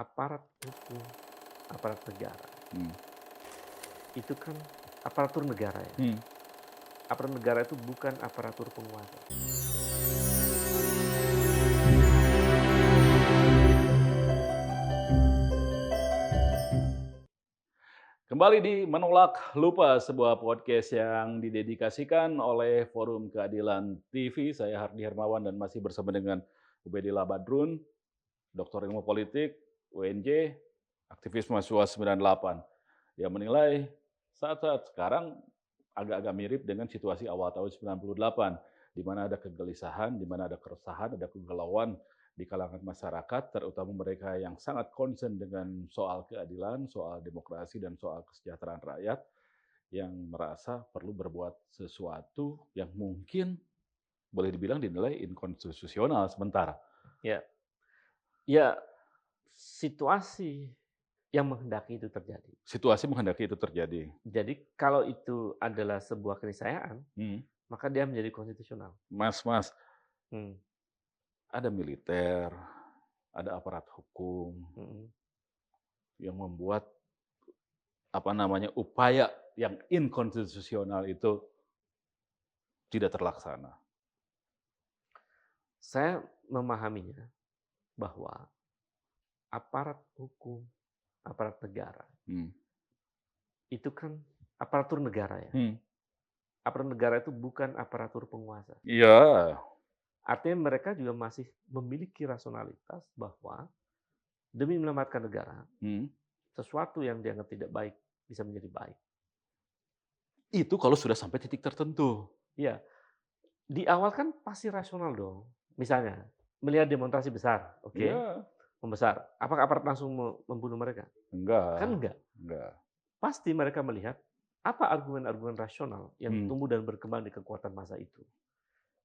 aparat hukum, aparat negara, Hmm. itu kan aparatur negara ya. Hmm. Aparatur negara itu bukan aparatur penguasa. Kembali di Menolak Lupa, sebuah podcast yang didedikasikan oleh Forum Keadilan TV. Saya Hardi Hermawan dan masih bersama dengan Ubedillah Badrun, Doktor Ilmu Politik, UNJ, aktivis mahasiswa 98. Dia menilai saat-saat sekarang agak-agak mirip dengan situasi awal tahun 98, di mana ada kegelisahan, di mana ada keresahan, ada kegalauan di kalangan masyarakat, terutama mereka yang sangat concern dengan soal keadilan, soal demokrasi, dan soal kesejahteraan rakyat, yang merasa perlu berbuat sesuatu yang mungkin boleh dibilang dinilai inkonstitusional sementara. Ya, ya situasi yang menghendaki itu terjadi. Situasi menghendaki itu terjadi. Jadi kalau itu adalah sebuah keniscayaan, Hmm. maka dia menjadi konstitusional. Mas, Hmm, ada militer, ada aparat hukum hmm. yang membuat upaya yang inkonstitusional itu tidak terlaksana. Saya memahaminya bahwa aparat hukum, aparat negara, Hmm. itu kan aparatur negara ya. Hmm. Aparatur negara itu bukan aparatur penguasa. Iya. Artinya mereka juga masih memiliki rasionalitas bahwa demi menyelamatkan negara, Hmm. sesuatu yang dianggap tidak baik bisa menjadi baik. Itu kalau sudah sampai titik tertentu. Iya, di awal kan pasti rasional dong. Misalnya, melihat demonstrasi besar, oke, Iya. membesar. Apakah aparat langsung membunuh mereka? Kan Enggak. enggak. Enggak. Pasti mereka melihat apa argumen-argumen rasional yang Hmm. tumbuh dan berkembang di kekuatan massa itu.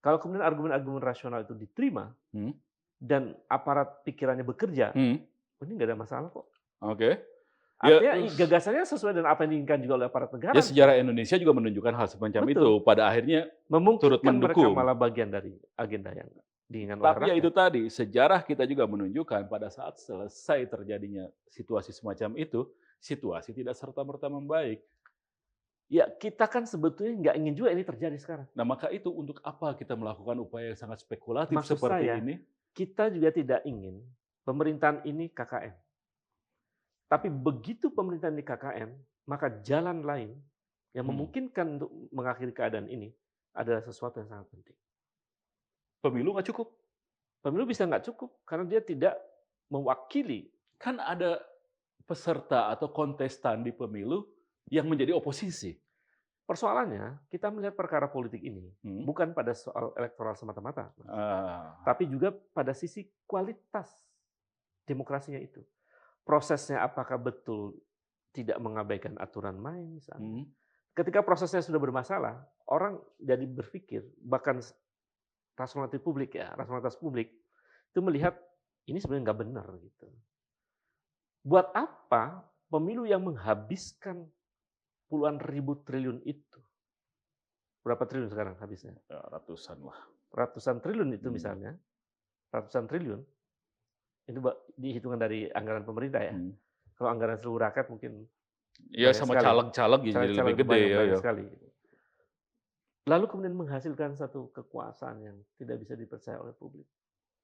Kalau kemudian argumen-argumen rasional itu diterima Hmm. dan aparat pikirannya bekerja, Hmm. ini nggak ada masalah kok. Oke. Ya, Artinya gagasannya sesuai dengan apa yang diinginkan juga oleh aparat negara ya sejarah misalnya. Indonesia juga menunjukkan hal semacam itu. Betul. Pada akhirnya turut Memungkinkan mereka mendukung. malah bagian dari agenda yang diinginkan oleh Tapi ya rakyat. itu tadi, sejarah kita juga menunjukkan pada saat selesai terjadinya situasi semacam itu, situasi tidak serta-merta membaik. Ya, kita kan sebetulnya nggak ingin juga ini terjadi sekarang. Nah, maka itu untuk apa kita melakukan upaya yang sangat spekulatif Maksud seperti saya, ini? kita juga tidak ingin pemerintahan ini KKN. Tapi begitu pemerintahan ini KKN, maka jalan lain yang Hmm. memungkinkan untuk mengakhiri keadaan ini adalah sesuatu yang sangat penting. Pemilu nggak cukup. Pemilu bisa nggak cukup karena dia tidak mewakili. Kan ada peserta atau kontestan di pemilu yang menjadi oposisi. Persoalannya, kita melihat perkara politik ini Hmm. bukan pada soal elektoral semata-mata, Mas, Ah. tapi juga pada sisi kualitas demokrasinya itu. Prosesnya apakah betul tidak mengabaikan aturan main misalnya. Hmm. Ketika prosesnya sudah bermasalah, orang jadi berpikir, bahkan rasionalitas publik itu melihat ini sebenarnya nggak benar gitu. Buat apa pemilu yang menghabiskan puluhan ribu triliun itu? Berapa triliun sekarang habisnya? Ya, ratusan lah. Ratusan triliun itu Hmm. misalnya, ratusan triliun, itu dihitungan dari anggaran pemerintah ya. Hmm. Kalau anggaran seluruh rakyat mungkin Ya banyak sama sekali, caleg-caleg jadi lebih caleg-caleg itu gede ya. banyak Ya. sekali. Lalu kemudian menghasilkan satu kekuasaan yang tidak bisa dipercaya oleh publik.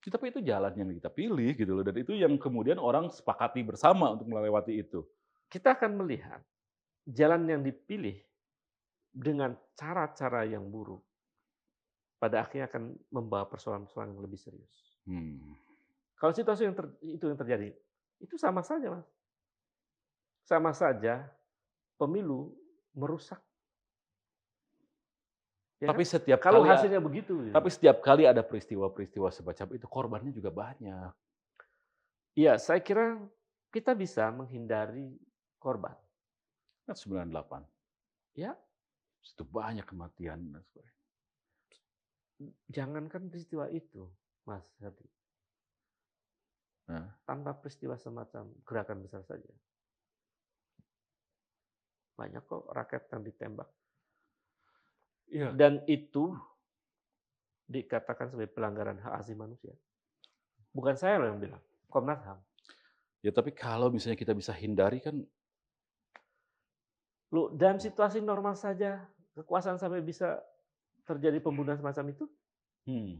Tapi itu jalan yang kita pilih gitu loh, dan itu yang kemudian orang sepakati bersama untuk melewati itu. Kita akan melihat jalan yang dipilih dengan cara-cara yang buruk, pada akhirnya akan membawa persoalan-persoalan yang lebih serius. Hmm. Kalau situasi itu yang terjadi, itu sama saja, Mas. Sama saja pemilu merusak, ya kan? Tapi setiap Kalau kali hasilnya begitu, gitu. tapi setiap kali ada peristiwa-peristiwa semacam itu, korbannya juga banyak. Iya, saya kira kita bisa menghindari korban. Kan 98, Ya, itu banyak kematian dan sebagainya. jangankan peristiwa itu, Mas Hadi. Nah, Tanpa peristiwa semacam gerakan besar saja, banyak kok rakyat yang ditembak. iya, Dan itu dikatakan sebagai pelanggaran hak asasi manusia. Bukan saya loh yang bilang, Komnas HAM. Ya tapi kalau misalnya kita bisa hindari kan, Loh, dalam situasi normal saja kekuasaan sampai bisa terjadi pembunuhan semacam itu. hmm,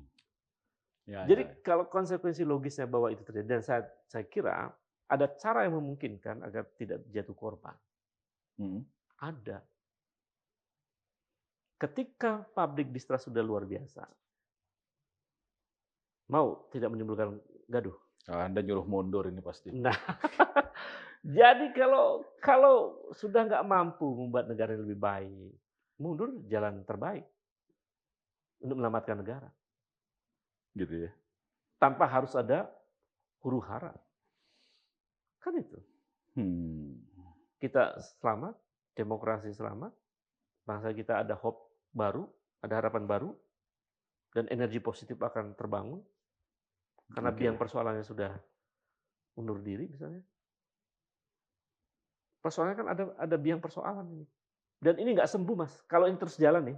ya, Jadi ya, ya. kalau konsekuensi logisnya bahwa itu terjadi, dan saya kira ada cara yang memungkinkan agar tidak jatuh korban. Hmm, Ada. Ketika public distrust sudah luar biasa, mau tidak menimbulkan gaduh. Anda nyuruh mundur ini pasti. Nah, jadi kalau sudah nggak mampu membuat negara yang lebih baik, mundur jalan terbaik untuk menyelamatkan negara. Gitu ya. Tanpa harus ada huru-hara. Kan itu. Hmm. Kita selamat, demokrasi selamat, bangsa kita ada hope baru, ada harapan baru, dan energi positif akan terbangun. Karena Oke. biang persoalannya sudah undur diri misalnya. Persoalannya kan ada biang persoalan ini. Dan ini nggak sembuh, Mas. Kalau ini terus jalan nih,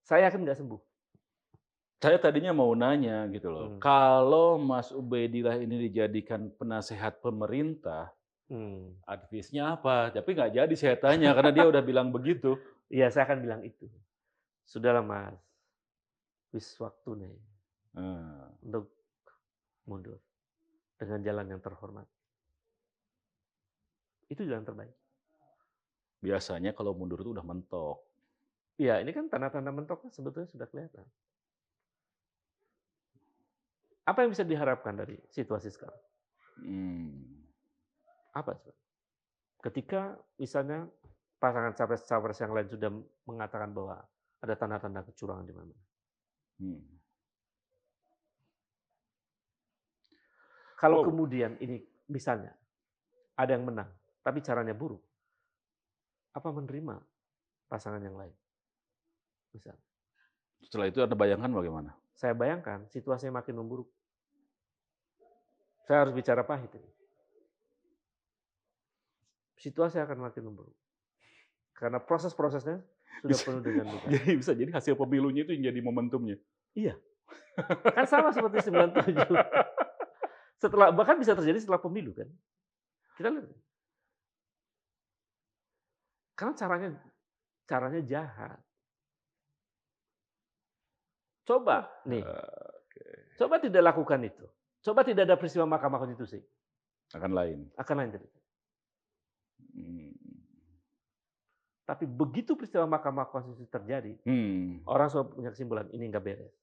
saya yakin nggak sembuh. Saya tadinya mau nanya gitu loh, Hmm. kalau Mas Ubedillah ini dijadikan penasehat pemerintah, Hmm. advice-nya apa? Tapi nggak jadi saya tanya karena dia udah bilang begitu. Iya, saya akan bilang itu. Sudahlah, Mas. Wis waktu nih Nah, untuk mundur dengan jalan yang terhormat. Itu jalan terbaik. biasanya kalau mundur itu udah mentok. Iya, ini kan tanda-tanda mentok sebetulnya sudah kelihatan. Apa yang bisa diharapkan dari situasi sekarang? Hmm. Apa? Ketika misalnya pasangan capres-capres yang lain sudah mengatakan bahwa ada tanda-tanda kecurangan di mana. Hmm. Kalau Oh, kemudian ini misalnya ada yang menang, tapi caranya buruk, apa menerima pasangan yang lain? Misal, setelah itu Anda bayangkan bagaimana? saya bayangkan situasinya makin memburuk. Saya harus bicara pahit ini. Situasi akan makin memburuk. Karena proses-prosesnya sudah Bisa, penuh dengan luka. bisa jadi hasil pemilunya itu yang jadi momentumnya. Iya, kan sama seperti 97. Bahkan bisa terjadi setelah pemilu kan. Kita lihat. Karena caranya jahat. Coba nih, Oke. coba tidak lakukan itu. Coba tidak ada peristiwa Mahkamah Konstitusi. Akan lain. Akan lain cerita. Hmm. Tapi begitu peristiwa Mahkamah Konstitusi terjadi, Hmm. orang sudah punya kesimpulan, ini nggak beres.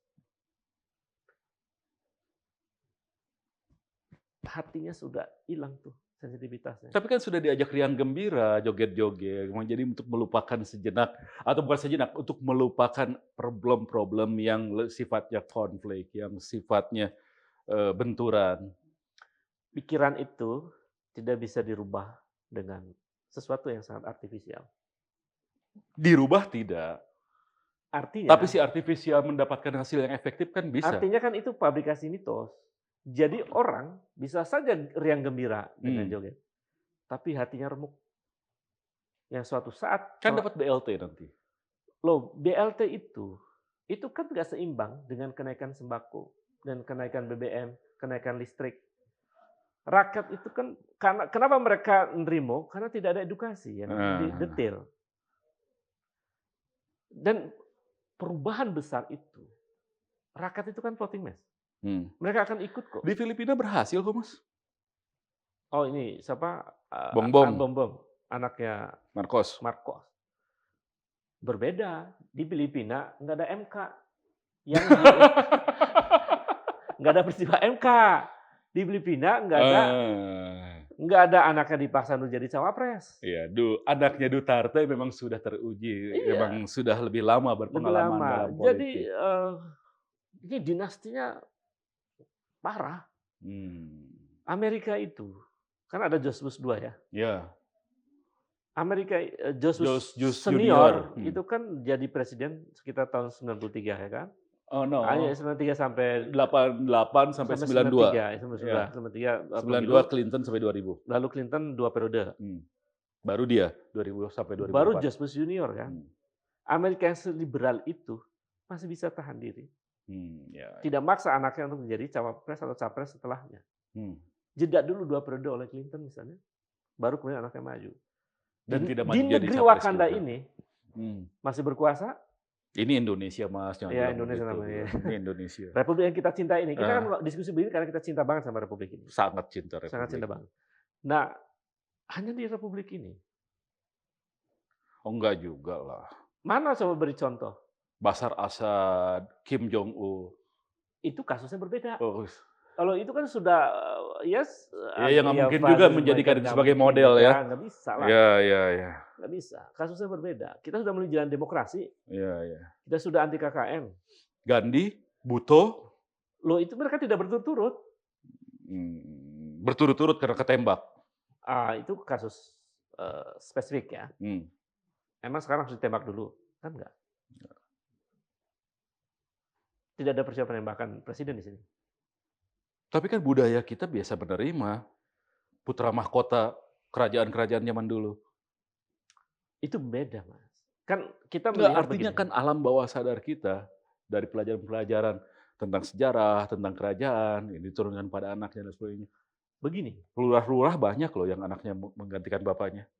Hatinya sudah hilang tuh sensitivitasnya. Tapi kan sudah diajak riang gembira, joget-joget, jadi untuk melupakan sejenak, atau bukan sejenak, untuk melupakan problem-problem yang sifatnya konflik, yang sifatnya benturan. Pikiran itu tidak bisa dirubah dengan sesuatu yang sangat artifisial. Dirubah tidak, Artinya, tapi si artifisial mendapatkan hasil yang efektif kan bisa. artinya kan itu pabrikasi mitos. Jadi orang bisa saja riang gembira dengan joget, tapi hatinya remuk. Yang suatu saat, Kan dapat BLT nanti. loh BLT itu kan nggak seimbang dengan kenaikan sembako dan kenaikan BBM, kenaikan listrik. Rakyat itu kan, kenapa mereka nerimo? Karena tidak ada edukasi yang lebih detail. Dan perubahan besar itu, rakyat itu kan voting mass. Mereka akan ikut kok. Di Filipina berhasil kok, Mas. Oh ini siapa? Bongbong. Bongbong, anaknya Marcos. Berbeda. Di Filipina nggak ada MK. Yang nggak ada peristiwa MK. Di Filipina nggak ada anaknya dipaksa untuk jadi cawapres. Iya, anaknya Duterte memang sudah teruji, Iya. memang sudah lebih lama berpengalaman dalam politik. Jadi ini dinastinya parah. Amerika itu kan ada George Bush 2 ya. Ya. Amerika George Bush senior itu kan jadi presiden sekitar tahun 93 ya kan? Oh no. 93 sampai 88 sampai 92. 92 Clinton sampai 2000. Lalu Clinton 2 periode. Baru dia 2000 sampai 2004. Baru George Bush junior kan. Amerika yang liberal itu masih bisa tahan diri. Tidak maksa anaknya untuk menjadi cawapres atau capres setelahnya. jeda dulu 2 periode oleh Clinton misalnya, baru kemudian anaknya maju. Dan tidak Di maju jadi negeri capres Wakanda juga. ini masih berkuasa. Ini Indonesia, Mas, jangan Ya, bilang Indonesia begitu. namanya. Ini Indonesia. Republik yang kita cinta ini. Kita kan Ah. diskusi begini karena kita cinta banget sama republik ini. Sangat cinta Sangat Republik. cinta banget. Nah, hanya di republik ini. Oh, enggak juga lah. Mana coba beri contoh? Bashar Assad, Kim Jong Un. Itu kasusnya berbeda. Oh, Kalau itu kan sudah ya nggak mungkin juga menjadikan itu sebagai model ya. Nggak bisa lah. Ya. Nggak bisa. Kasusnya berbeda. Kita sudah menuju jalan demokrasi. Ya. Kita sudah anti KKN. Gandhi, Bhutto. Loh, itu mereka tidak berturut-turut. Berturut-turut karena ketembak. Itu kasus spesifik ya. Emang sekarang harus ditembak dulu? Kan enggak. Tidak ada peristiwa penembakan presiden di sini. Tapi kan budaya kita biasa menerima putra mahkota kerajaan-kerajaan zaman dulu. Itu beda, Mas. Kan kita melihat artinya begini. kan alam bawah sadar kita dari pelajaran-pelajaran tentang sejarah, tentang kerajaan, ini diturunkan pada anaknya dan sebagainya. Begini, Lurah-lurah banyak loh yang anaknya menggantikan bapaknya.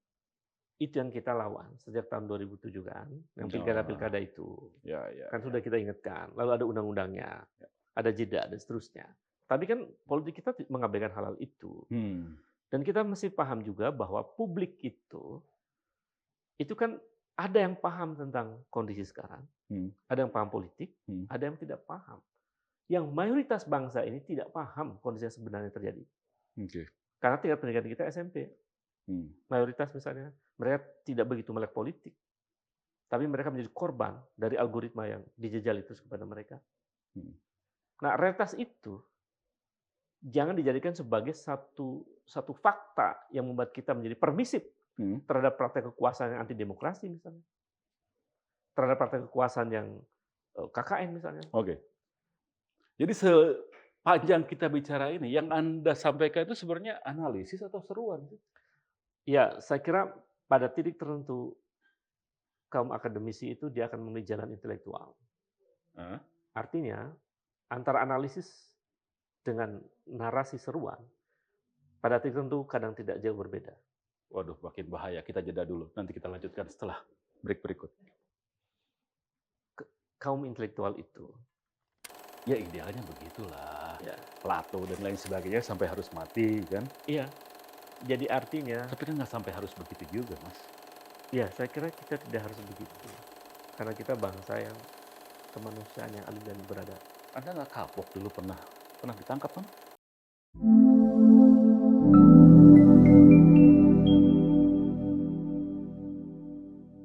itu yang kita lawan sejak tahun 2007 kan, yang pilkada-pilkada itu. Ya. Kan sudah kita ingatkan, lalu ada undang-undangnya, ada jeda, dan seterusnya. Tapi kan politik kita mengabaikan hal-hal itu. Dan kita mesti paham juga bahwa publik itu kan ada yang paham tentang kondisi sekarang, ada yang paham politik, ada yang tidak paham. Yang mayoritas bangsa ini tidak paham kondisi yang sebenarnya terjadi. Karena tingkat pendidikan kita SMP. Mayoritas misalnya, mereka tidak begitu melek politik. Tapi mereka menjadi korban dari algoritma yang dijejali terus kepada mereka. Nah, realitas itu jangan dijadikan sebagai satu fakta yang membuat kita menjadi permisif terhadap praktek kekuasaan yang anti demokrasi misalnya. Terhadap praktek kekuasaan yang KKN misalnya. Oke. Jadi sepanjang kita bicara ini, yang Anda sampaikan itu sebenarnya analisis atau seruan? Ya, saya kira pada titik tertentu kaum akademisi itu dia akan memilih jalan intelektual. Artinya antara analisis dengan narasi seruan pada titik tertentu kadang tidak jauh berbeda. Waduh, makin bahaya. Kita jeda dulu. Nanti kita lanjutkan setelah break berikut. Kaum intelektual itu, ya idealnya begitulah. Ya. Plato dan lain sebagainya sampai harus mati, kan? Iya. Jadi artinya... Tapi kan nggak sampai harus begitu juga, Mas. Ya, saya kira kita tidak harus begitu. Karena kita bangsa yang kemanusiaan yang adil dan beradab. Anda nggak kapok dulu pernah ditangkap, kan?